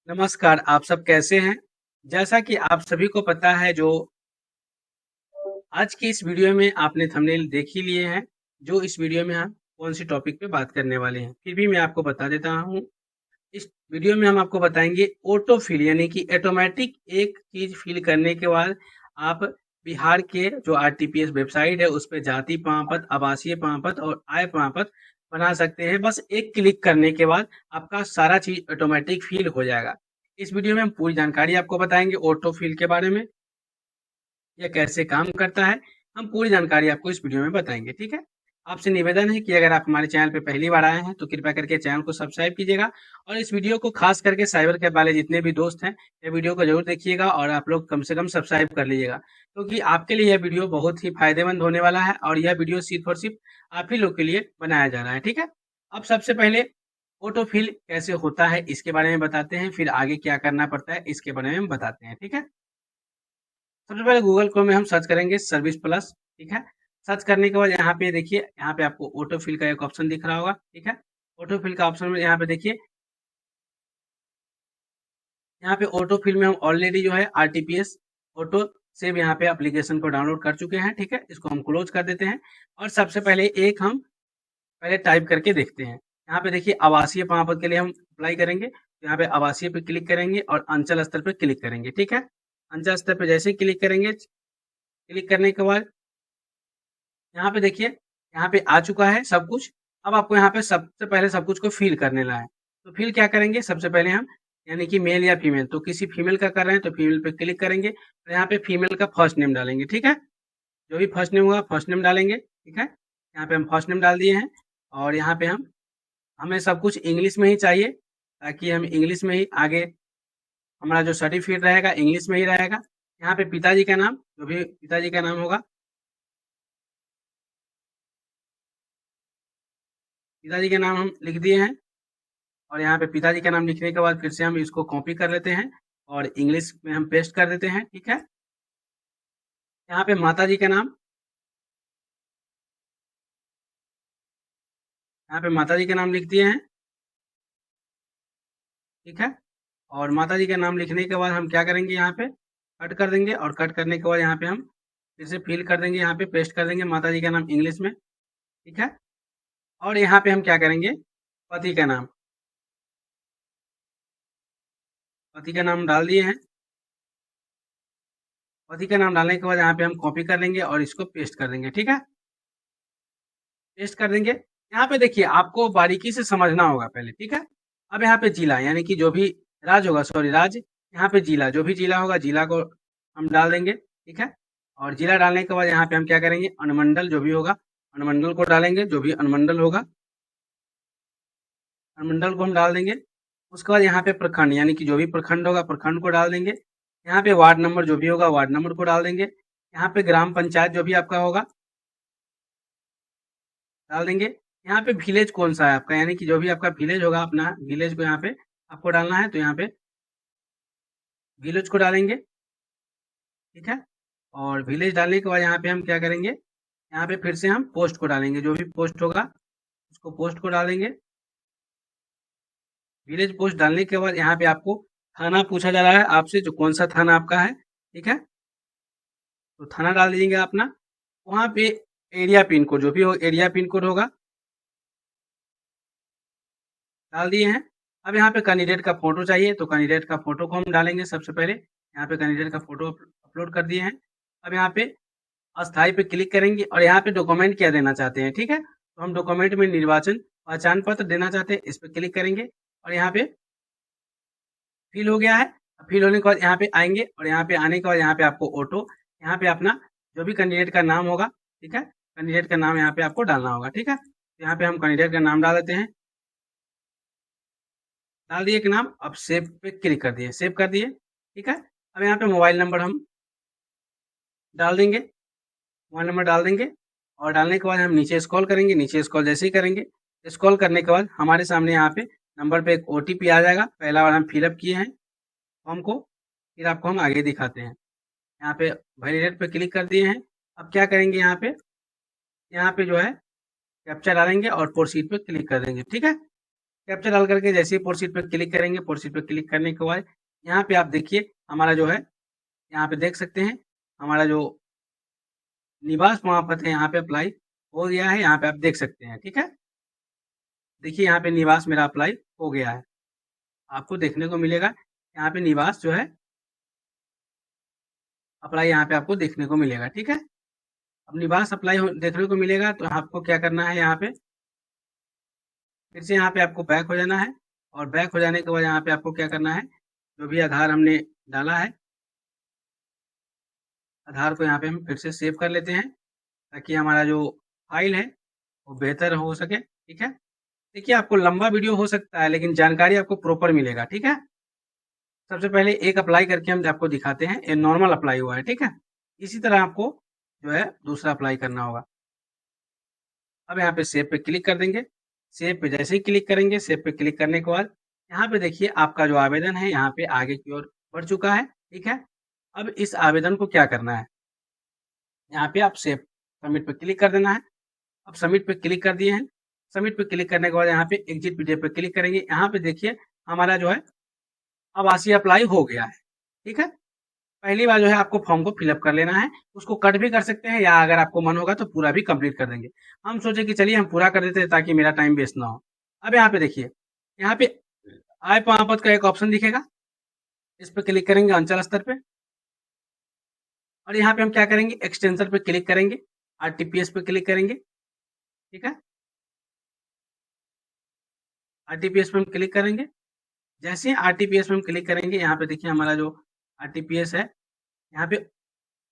नमस्कार, आप सब कैसे हैं? जैसा कि आप सभी को पता है जो आज की इस वीडियो में आपने थंबनेल देख ही लिए हैं, जो इस वीडियो में हम कौन-सी टॉपिक पे बात करने वाले हैं। फिर भी मैं आपको बता देता हूँ, इस वीडियो में हम आपको बताएँगे ऑटो फिल यानी कि ऑटोमैटिक एक चीज़ फिल करने के बाद आप बिहार के जो आरटीपीएस वेबसाइट है, उस पे जाति प्रमाण-पत्र, आवासीय प्रमाण-पत्र और आय प्रमाण-पत्र बना सकते हैं। बस एक क्लिक करने के बाद आपका सारा चीज़ ऑटोमैटिक फिल हो जाएगा। इस वीडियो में हम पूरी जानकारी आपको बताएँगे ऑटो फिल के बारे में, यह कैसे काम करता है, हम पूरी जानकारी आपको इस वीडियो में बताएँगे, ठीक है? आपसे निवेदन है कि अगर आप हमारे चैनल पे पहली बार आए हैं, तो कृपया करके चैनल को सब्सक्राइब कीजिएगा और इस वीडियो को खास करके साइबर कैफ़े वाले जितने भी दोस्त हैं, ये वीडियो को ज़रूर देखिएगा और आप लोग कम से कम सब्सक्राइब कर लीजिएगा। क्योंकि आपके लिए यह वीडियो बहुत ही फ़ायदेमंद होने वाला है और यह वीडियो सिर्फ़ और सिर्फ़ आप ही लोग के लिए बनाया जा रहा है, ठीक है? अब सबसे पहले ऑटो फिल कैसे होता है, इसके बारे में बताते हैं, फिर आगे क्या करना पड़ता है, इसके बारे में हम बताते हैं, ठीक है? सबसे पहले गूगल क्रोम में हम सर्च करेंगे सर्विस प्लस, ठीक है? सर्च करने के बाद यहाँ पे देखिए, यहाँ पे आपको ऑटो फिल का एक ऑप्शन दिख रहा होगा, ठीक है? ऑटो फिल का ऑप्शन में यहाँ पे देखिए, यहाँ पे ऑटो फिल में हम ऑलरेडी जो है आरटीपीएस ऑटो सेव यहाँ पे एप्लीकेशन को डाउनलोड कर चुके हैं, ठीक है? इसको हम क्लोज कर देते हैं और सबसे पहले एक हम पहले टाइप करके देखते हैं। यहाँ पे देखिए आवासीय प्रमाण पत्र के लिए हम अप्लाई करेंगे, तो यहाँ पे आवासीय पे क्लिक करेंगे और अंचल स्तर पे क्लिक करेंगे, ठीक है? अंचल स्तर पे जैसे ही क्लिक करेंगे, क्लिक करने के बाद यहाँ पे देखिए, यहाँ पे आ चुका है सब कुछ। अब आपको यहाँ पे सबसे पहले सब कुछ को फ़िल करने ला है। तो फ़िल क्या करेंगे, सबसे पहले हम यानी कि मेल या फीमेल, तो किसी फीमेल का कर रहे हैं तो फीमेल पे क्लिक करेंगे और यहाँ पे फीमेल का फर्स्ट नेम डालेंगे, ठीक है? जो भी फर्स्ट नेम होगा फर्स्ट नेम डालेंगे, ठीक है? यहाँ पे हम फर्स्ट नेम डाल दिए हैं और यहाँ पे हमें सब कुछ इंग्लिश में ही चाहिए, ताकि हम इंग्लिश में ही आगे हमारा जो सर्टिफ़िकेट रहेगा इंग्लिश में ही रहेगा। यहाँ पे पिताजी का नाम, जो भी पिताजी का नाम होगा, पिताजी का नाम हम लिख दिए हैं। और यहाँ पे पिताजी का नाम लिखने के बाद फिर से हम इसको कॉपी कर लेते हैं और इंग्लिश में हम पेस्ट कर देते हैं, ठीक है? यहाँ पे माताजी का नाम, यहाँ पे माताजी का नाम लिख दिए हैं, ठीक है? और माताजी का नाम लिखने के बाद हम क्या करेंगे, यहाँ पे कट कर देंगे और कट करने के बाद यहाँ पे हम फिर से फिल कर देंगे, यहाँ पे पेस्ट कर देंगे माताजी का नाम इंग्लिश में, ठीक है? और यहाँ पे हम क्या करेंगे, पति का नाम, पति का नाम डाल दिए हैं। पति का नाम डालने के बाद यहाँ पे हम कॉपी कर लेंगे और इसको पेस्ट कर देंगे, ठीक है? पेस्ट कर देंगे। यहाँ पे देखिए आपको बारीकी से समझना होगा पहले, ठीक है? अब यहाँ पे जिला यानी कि जो भी राज्य होगा, सॉरी राज्य, यहाँ पे जिला, जो भी जिला होगा जिला को हम डाल देंगे, ठीक है? और जिला डालने के बाद यहाँ पे हम क्या करेंगे, अनुमंडल जो भी होगा, अनुमंडल को डालेंगे, जो भी अनुमंडल होगा, अनुमंडल को हम डाल देंगे। उसके बाद यहाँ पे प्रखंड यानी कि जो भी प्रखंड होगा प्रखंड को डाल देंगे। यहाँ पे वार्ड नंबर जो भी होगा वार्ड नंबर को डाल देंगे। यहाँ पे ग्राम पंचायत जो भी आपका होगा डाल देंगे। यहाँ पे विलेज कौन सा है आपका, यानी कि जो भी आपका विलेज होगा अपना विलेज को यहाँ पे आपको डालना है, तो यहाँ पे विलेज को डालेंगे, ठीक है? और विलेज डालने के बाद यहाँ पे हम क्या करेंगे, यहाँ पे फिर से हम पोस्ट को डालेंगे, जो भी पोस्ट होगा उसको पोस्ट को डालेंगे। विलेज पोस्ट डालने के बाद यहाँ पे आपको थाना पूछा जा रहा है आपसे, जो कौन सा थाना आपका है, ठीक है? तो थाना डाल दीजिएगा अपना। वहाँ पे एरिया पिन कोड जो भी हो, एरिया पिन कोड होगा डाल दिए हैं। अब यहाँ पे कैंडिडेट का फोटो चाहिए, तो कैंडिडेट का फोटो को हम डालेंगे सबसे पहले। यहाँ पे कैंडिडेट का फोटो अपलोड कर दिए हैं। अब यहाँ पे अस्थाई पे क्लिक करेंगे और यहाँ पे डॉक्यूमेंट क्या देना चाहते हैं, ठीक है? तो हम डॉक्यूमेंट में निर्वाचन पहचान पत्र देना चाहते हैं, इस पे क्लिक करेंगे और यहाँ पे फिल हो गया है। फिल होने के बाद यहाँ पे आएंगे और यहाँ पे आने के बाद यहाँ पे आपको ऑटो, यहाँ पे अपना जो भी कैंडिडेट का नाम होगा, ठीक है? कैंडिडेट का नाम यहाँ पे आपको डालना होगा, ठीक है? यहाँ पे हम कैंडिडेट का नाम डाल देते हैं, डाल दिए कि नाम। अब सेव पे क्लिक कर दिए, सेव कर दिए, ठीक है? अब यहाँ पे मोबाइल नंबर हम डाल देंगे, मोबाइल नंबर डाल देंगे और डालने के बाद हम नीचे स्क्रॉल करेंगे। नीचे स्क्रॉल जैसे ही करेंगे, स्क्रॉल करने के बाद हमारे सामने यहाँ पे नंबर पे एक ओटीपी आ जाएगा। पहला बार हम फिलअप किए हैं फॉर्म को, फिर आपको हम आगे दिखाते हैं। यहाँ पे वैलिडेट पे क्लिक कर दिए हैं। अब क्या करेंगे, यहाँ पे जो है कैप्चा डालेंगे और प्रोसीड पे क्लिक कर देंगे, ठीक है? कैप्चर डाल करके जैसे ही प्रोसीड पे क्लिक करेंगे, प्रोसीड पे क्लिक करने के बाद यहाँ पे आप देखिए हमारा जो है, यहाँ पे देख सकते हैं हमारा जो निवास प्रमाण पत्र है यहाँ पे अप्लाई हो गया है, यहाँ पे आप देख सकते हैं। ठीक है, देखिए यहाँ पे निवास मेरा अप्लाई हो गया है, आपको देखने को मिलेगा यहाँ पे निवास जो है अप्लाई यहाँ पे आपको देखने को मिलेगा। ठीक है, अब निवास अप्लाई देखने को मिलेगा तो आपको क्या करना है, यहाँ पे फिर से यहाँ पे आपको बैक हो जाना है और बैक हो जाने के बाद यहाँ पे आपको क्या करना है, जो भी आधार हमने डाला है आधार को यहाँ पे हम फिर से सेव कर लेते हैं ताकि हमारा जो फाइल है वो बेहतर हो सके। ठीक है, देखिए आपको लंबा वीडियो हो सकता है लेकिन जानकारी आपको प्रॉपर मिलेगा। ठीक है, सबसे पहले एक अप्लाई करके हम आपको दिखाते हैं, ये नॉर्मल अप्लाई हुआ है। ठीक है, इसी तरह आपको जो है दूसरा अप्लाई करना होगा। अब यहाँ पे सेव पे क्लिक कर देंगे, सेव पे जैसे ही क्लिक करेंगे, सेव पे क्लिक करने के बाद यहाँ पे देखिए आपका जो आवेदन है यहाँ पे आगे की ओर बढ़ चुका है। ठीक है, अब इस आवेदन को क्या करना है, यहाँ पे आप सेव सबमिट पे क्लिक कर देना है। अब सबमिट पे क्लिक कर दिए हैं, सबमिट पे क्लिक करने के बाद यहाँ पे एग्जिट पीडीएफ पे क्लिक करेंगे। यहाँ पे देखिए हमारा जो है आवासीय अप्लाई हो गया है। ठीक है, पहली बार जो है आपको फॉर्म को फिलअप कर लेना है, उसको कट भी कर सकते हैं या अगर आपको मन होगा तो पूरा भी कंप्लीट कर देंगे। हम सोचे कि चलिए हम पूरा कर देते हैं ताकि मेरा टाइम वेस्ट ना हो। अब यहाँ पे देखिए, यहाँ पे आय प्रमाण पत्र का एक ऑप्शन दिखेगा, इस पे क्लिक करेंगे अंचल स्तर पे और यहाँ पे हम क्या करेंगे, एक्सटेंशन पे क्लिक करेंगे, आरटीपीएस पे क्लिक करेंगे। ठीक है, आरटीपीएस पे हम क्लिक करेंगे, जैसे ही आरटीपीएस पे हम क्लिक करेंगे यहाँ पे देखिए हमारा जो आरटीपीएस है यहाँ पे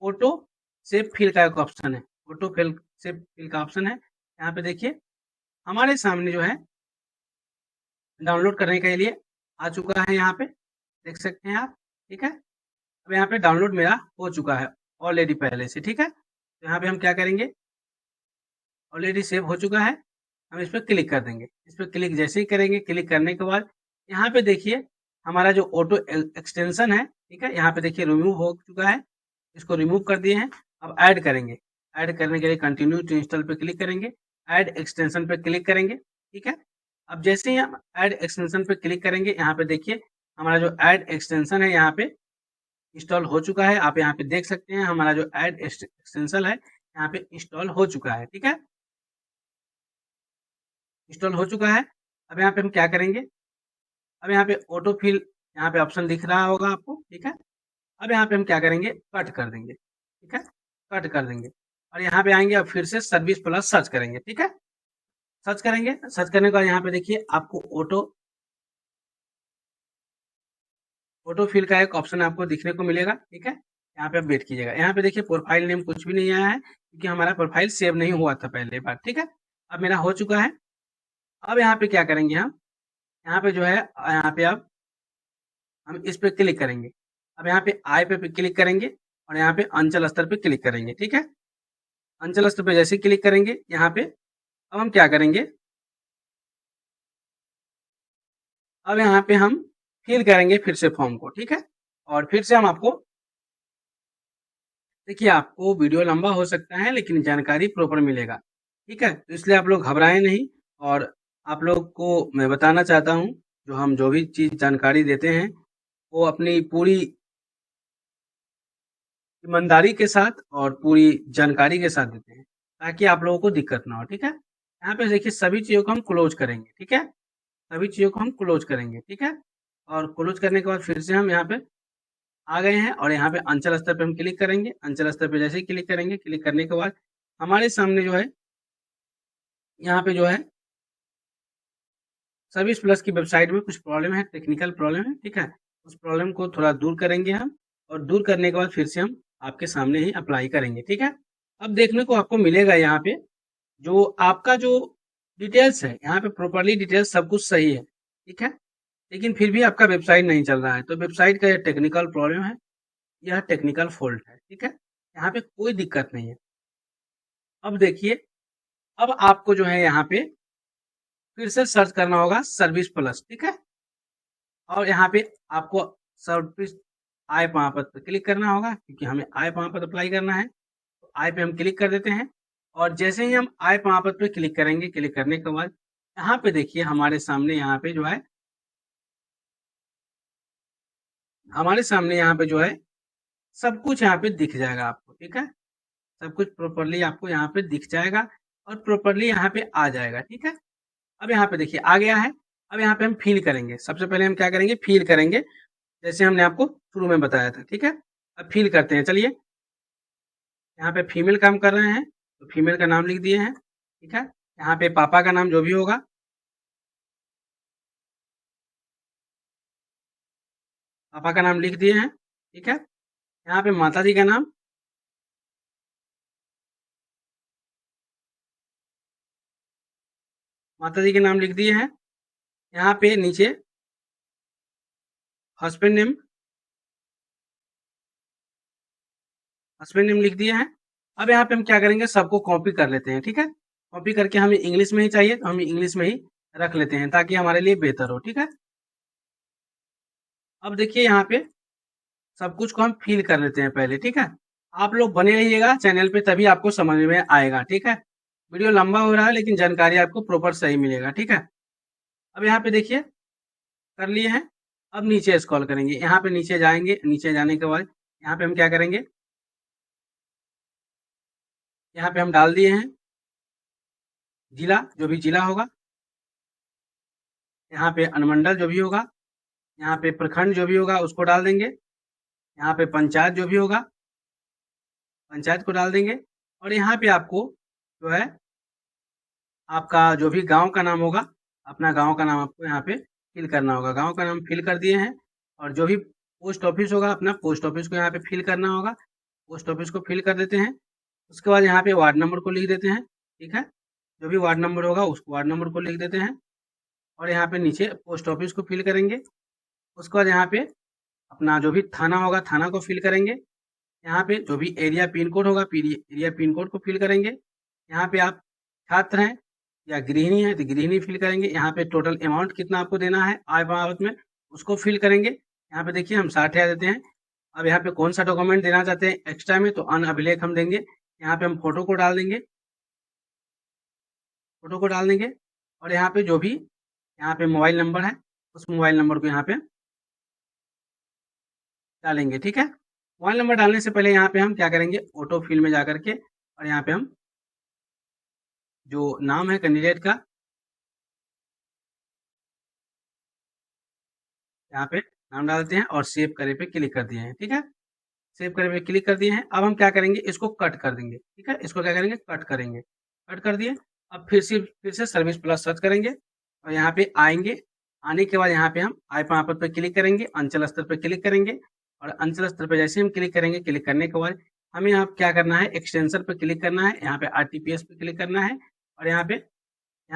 ऑटो सेव फिल का एक ऑप्शन है, ऑटो फिल सेव फिल का ऑप्शन है। यहाँ पे देखिए हमारे सामने जो है डाउनलोड करने के लिए आ चुका है, यहाँ पे देख सकते हैं आप। ठीक है, अब यहाँ पे डाउनलोड मेरा हो चुका है ऑलरेडी पहले से। ठीक है, तो यहाँ पे हम क्या करेंगे, ऑलरेडी सेव हो चुका है, हम इस पर क्लिक कर देंगे। इस पर क्लिक जैसे ही करेंगे, क्लिक करने के बाद यहाँ पे देखिए हमारा जो ऑटो एक्सटेंशन है, ठीक है, यहाँ पे देखिए रिमूव हो चुका है, इसको रिमूव कर दिए हैं। अब ऐड करेंगे, ऐड करने के लिए कंटिन्यू टू इंस्टॉल पे क्लिक करेंगे, ऐड एक्सटेंशन पे क्लिक करेंगे। ठीक है, अब जैसे ही हम ऐड एक्सटेंशन पे क्लिक करेंगे, यहाँ पे देखिए हमारा जो ऐड एक्सटेंशन है यहाँ पे इंस्टॉल हो चुका है। आप यहाँ पे देख सकते हैं हमारा जो ऐड एक्सटेंशन है यहाँ पे इंस्टॉल हो चुका है। ठीक है, इंस्टॉल हो चुका है। अब यहाँ पे हम क्या करेंगे, अब यहाँ पे ऑटो फिल यहाँ पे ऑप्शन दिख रहा होगा आपको। ठीक है, अब यहाँ पे हम क्या करेंगे, कट कर देंगे। ठीक है, कट कर देंगे और यहाँ पे आएंगे, अब फिर से सर्विस प्लस सर्च करेंगे। ठीक है, सर्च करेंगे, सर्च करने के बाद यहाँ पे देखिए आपको ऑटो फिल का एक ऑप्शन आपको दिखने को मिलेगा। ठीक है, यहाँ पे आप वेट कीजिएगा। यहाँ पे देखिए प्रोफाइल नेम कुछ भी नहीं आया है क्योंकि हमारा प्रोफाइल सेव नहीं हुआ था पहले बार। ठीक है, अब मेरा हो चुका है। अब यहाँ पे क्या करेंगे, हम यहाँ पे जो है यहाँ पे अब हम इस पे क्लिक करेंगे। अब यहाँ पे आय पे क्लिक करेंगे और यहाँ पे अंचल स्तर पे क्लिक करेंगे। ठीक है, अंचल स्तर पे जैसे क्लिक करेंगे यहाँ पे अब हम क्या करेंगे, अब यहाँ पे हम फिल करेंगे फिर से फॉर्म को। ठीक है, और फिर से हम आपको देखिए आपको वीडियो लंबा हो सकता है लेकिन जानकारी प्रॉपर मिलेगा। ठीक है, तो इसलिए आप लोग घबराएं नहीं और आप लोग को मैं बताना चाहता हूँ जो हम जो भी चीज जानकारी देते हैं वो अपनी पूरी ईमानदारी के साथ और पूरी जानकारी के साथ देते हैं ताकि आप लोगों को दिक्कत ना हो। ठीक है, यहाँ पे देखिए सभी चीजों को हम क्लोज करेंगे। ठीक है, सभी चीजों को हम क्लोज करेंगे। ठीक है, और क्लोज करने के बाद फिर से हम यहाँ पे आ गए हैं और यहाँ पे अंचल स्तर पे हम क्लिक करेंगे। अंचल स्तर पे जैसे ही क्लिक करेंगे, क्लिक करने के बाद हमारे सामने जो है यहाँ पे जो है सर्विस प्लस की वेबसाइट में कुछ प्रॉब्लम है, टेक्निकल प्रॉब्लम है। ठीक है, उस प्रॉब्लम को थोड़ा दूर करेंगे हम और दूर करने के बाद फिर से हम आपके सामने ही अप्लाई करेंगे। ठीक है, अब देखने को आपको मिलेगा यहाँ पे जो आपका जो डिटेल्स है यहाँ पे प्रॉपरली डिटेल्स सब कुछ सही है। ठीक है, लेकिन फिर भी आपका वेबसाइट नहीं चल रहा है तो वेबसाइट का टेक्निकल प्रॉब्लम है, यह टेक्निकल फॉल्ट है। ठीक है, यहाँ पे कोई दिक्कत नहीं है। अब देखिए अब आपको जो है यहाँ पे फिर से सर्च करना होगा सर्विस प्लस। ठीक है, और यहाँ पे आपको सर्विस आय प्रमाण पत्र पर क्लिक करना होगा क्योंकि हमें आय प्रमाण पत्र अप्लाई करना है। तो आय पे हम क्लिक कर देते हैं और जैसे ही हम आय प्रमाण पत्र पे क्लिक करेंगे, क्लिक करने के बाद यहाँ पे देखिए हमारे सामने यहाँ पे जो है सब कुछ यहाँ पे दिख जाएगा आपको, ठीक है। सब कुछ प्रॉपर्ली आपको यहाँ पे दिख जाएगा और प्रॉपर्ली यहाँ पे आ जाएगा, ठीक है। अब यहाँ पे देखिए आ गया है। अब यहाँ पे हम फिल करेंगे। सबसे पहले हम क्या करेंगे, फिल करेंगे, जैसे हमने आपको शुरू में बताया था, ठीक है। अब फिल करते हैं, चलिए। यहाँ पे फीमेल काम कर रहे हैं तो फीमेल का नाम लिख दिए हैं, ठीक है। यहाँ पे पापा का नाम जो भी होगा, पापा का नाम लिख दिए हैं, ठीक है। यहाँ पे माता जी का नाम, माता जी के नाम लिख दिए हैं। यहाँ पे नीचे हस्बैंड नेम, लिख दिए हैं। अब यहाँ पे हम क्या करेंगे, सबको कॉपी कर लेते हैं, ठीक है। कॉपी करके हमें इंग्लिश में ही चाहिए तो हम इंग्लिश में ही रख लेते हैं ताकि हमारे लिए बेहतर हो, ठीक है। अब देखिए यहाँ पे सब कुछ को हम फिल कर लेते हैं पहले, ठीक है। आप लोग बने रहिएगा चैनल पे, तभी आपको समझ में आएगा, ठीक है। वीडियो लंबा हो रहा है लेकिन जानकारी आपको प्रॉपर सही मिलेगा, ठीक है। अब यहाँ पे देखिए कर लिए हैं। अब नीचे स्क्रॉल करेंगे, यहाँ पे नीचे जाएंगे। नीचे जाने के बाद यहाँ पे हम क्या करेंगे, यहाँ पे हम डाल दिए हैं जिला, जो भी जिला होगा। यहाँ पे अनुमंडल जो भी होगा, यहाँ पे प्रखंड जो भी होगा उसको डाल देंगे। यहाँ पे पंचायत जो भी होगा, पंचायत को डाल देंगे। और यहाँ पे आपको जो है आपका जो भी गांव का नाम होगा, अपना गांव का नाम आपको यहाँ पे फिल करना होगा। गांव का नाम फिल कर दिए हैं। और जो भी पोस्ट ऑफिस होगा, अपना पोस्ट ऑफिस को यहाँ पे फिल करना होगा। पोस्ट ऑफिस को फिल कर देते हैं। उसके बाद यहाँ पे वार्ड नंबर को लिख देते हैं, ठीक है। जो भी वार्ड नंबर होगा उसको वार्ड नंबर को लिख देते हैं। और यहाँ पे नीचे पोस्ट ऑफिस को फिल करेंगे। उसके बाद यहाँ पे अपना जो भी थाना होगा, थाना को फिल करेंगे। यहाँ पे जो भी एरिया पिन कोड होगा, एरिया पिन कोड को फिल करेंगे। यहाँ पे आप छात्र हैं या गृहिणी है तो गृहिणी फिल करेंगे। यहाँ पे टोटल अमाउंट कितना आपको देना है आय बाबत में, उसको फिल करेंगे। यहाँ पे देखिए हम 60,000 देते हैं। अब यहाँ पे कौन सा डॉक्यूमेंट देना चाहते हैं एक्स्ट्रा में, तो अन्य अभिलेख हम देंगे। यहाँ पे हम फोटो को डाल देंगे, फोटो को डाल देंगे। और यहाँ पे जो भी यहाँ पे मोबाइल नंबर है उस मोबाइल नंबर को यहाँ पे डालेंगे, ठीक है। मोबाइल नंबर डालने से पहले यहाँ पे हम क्या करेंगे, ऑटो फिल में जाकर के और यहाँ पे हम जो नाम है कैंडिडेट का, यहाँ पे नाम डालते हैं और सेव करे पे क्लिक कर दिए हैं, ठीक है। सेव करे पे क्लिक कर दिए हैं। अब हम क्या करेंगे, इसको कट कर देंगे, ठीक है। इसको क्या करेंगे, कट करेंगे। कट कर दिए। अब फिर से सर्विस प्लस सर्च करेंगे और यहाँ पे आएंगे। आने के बाद यहाँ पे हम आय प्रमाण पत्र पे क्लिक करेंगे, अंचल स्तर पे क्लिक करेंगे। और अंचल स्तर पे जैसे हम क्लिक करेंगे, क्लिक करने के बाद हमें यहाँ क्या करना है, एक्सटेंशन पे क्लिक करना है। यहाँ पे RTPS पे क्लिक करना है। और यहाँ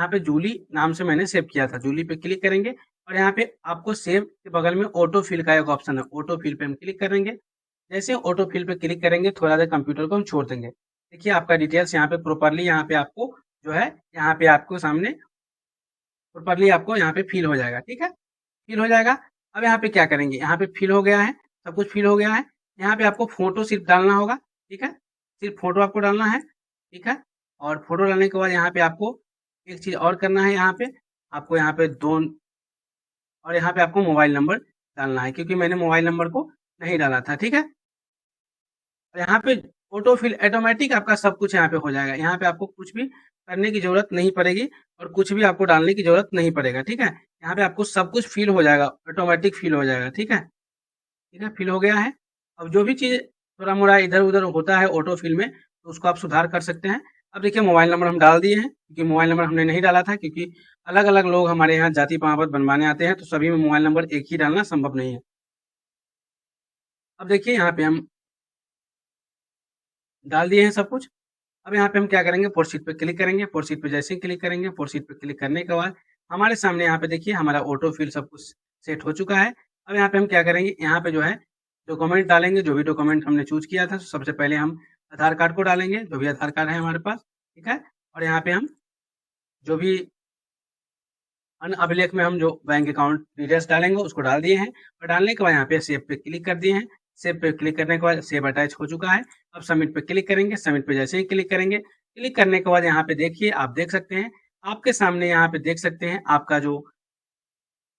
पे जूली नाम से मैंने सेव किया था, जूली पे क्लिक करेंगे। और यहाँ पे आपको सेव के बगल में ऑटो फिल का एक ऑप्शन है, ऑटो फिल पे हम क्लिक करेंगे। जैसे ऑटो फिल पे क्लिक करेंगे, थोड़ा देर कंप्यूटर को हम छोड़ देंगे। देखिए आपका डिटेल्स यहाँ पे प्रॉपरली यहाँ पे आपको जो है यहाँ पे आपको सामने प्रॉपरली आपको यहाँ पे फिल हो जाएगा, ठीक है। फिल हो जाएगा। अब यहाँ पे क्या करेंगे, यहाँ पे फिल हो गया है, सब कुछ फिल हो गया है। यहाँ पे आपको फोटो सिर्फ डालना होगा, ठीक है। सिर्फ फोटो आपको डालना है, ठीक है। और फोटो डालने के बाद यहाँ पे आपको एक चीज और करना है। यहाँ पे आपको यहाँ पे और यहाँ पे आपको मोबाइल नंबर डालना है, क्योंकि मैंने मोबाइल नंबर को नहीं डाला था, ठीक है। और यहाँ पे ऑटो फिल ऑटोमेटिक आपका सब कुछ यहाँ पे हो जाएगा। यहाँ पे आपको कुछ भी करने की जरूरत नहीं पड़ेगी और कुछ भी आपको डालने की जरूरत नहीं पड़ेगा, ठीक है। यहाँ पे आपको सब कुछ फिल हो जाएगा, ऑटोमेटिक फिल हो जाएगा, ठीक है। ठीक है, फिल हो गया है। अब जो भी चीज थोड़ा मोड़ा इधर उधर होता है ऑटो फिल में, तो उसको आप सुधार कर सकते हैं। अब देखिए मोबाइल नंबर हम डाल दिए हैं, क्योंकि मोबाइल नंबर हमने नहीं डाला था, क्योंकि अलग अलग लोग हमारे यहाँ जाति प्रमाण पत्र बनवाने आते हैं, तो सभी में मोबाइल नंबर एक ही डालना संभव नहीं है। अब देखिए यहाँ पे हम डाल दिए हैं सब कुछ। अब यहाँ पे हम क्या करेंगे, प्रोसीड पे क्लिक करेंगे। प्रोसीड पे जैसे ही क्लिक करेंगे, प्रोसीड पे क्लिक करने के बाद हमारे सामने यहाँ पे देखिए हमारा ऑटो फिल सब कुछ सेट हो चुका है। अब यहाँ पे हम क्या करेंगे, यहाँ पे जो है डॉक्यूमेंट डालेंगे, जो भी डॉक्यूमेंट हमने चूज किया था। सबसे पहले हम आधार कार्ड को डालेंगे, जो भी आधार कार्ड है हमारे पास, ठीक है। और यहाँ पे हम जो भी अन्य अभिलेख में हम जो बैंक अकाउंट डिटेल्स डालेंगे उसको डाल दिए हैं। और डालने के बाद यहाँ पे सेव पे क्लिक कर दिए हैं। सेव पे क्लिक करने के बाद सेव अटैच हो चुका है। अब सबमिट पे क्लिक करेंगे। सबमिट पे जैसे ही क्लिक करेंगे, क्लिक करने के बाद यहाँ पे देखिए आप देख सकते हैं आपके सामने यहाँ पे देख सकते हैं आपका जो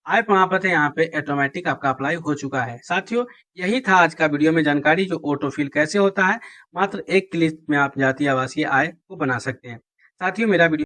आय प्रमाण पत्र यहाँ पे ऑटोमेटिक आपका अप्लाई हो चुका है। साथियों, यही था आज का वीडियो में जानकारी, जो ऑटोफिल कैसे होता है। मात्र एक क्लिक में आप जातीय आवासीय आय को बना सकते हैं। साथियों, मेरा वीडियो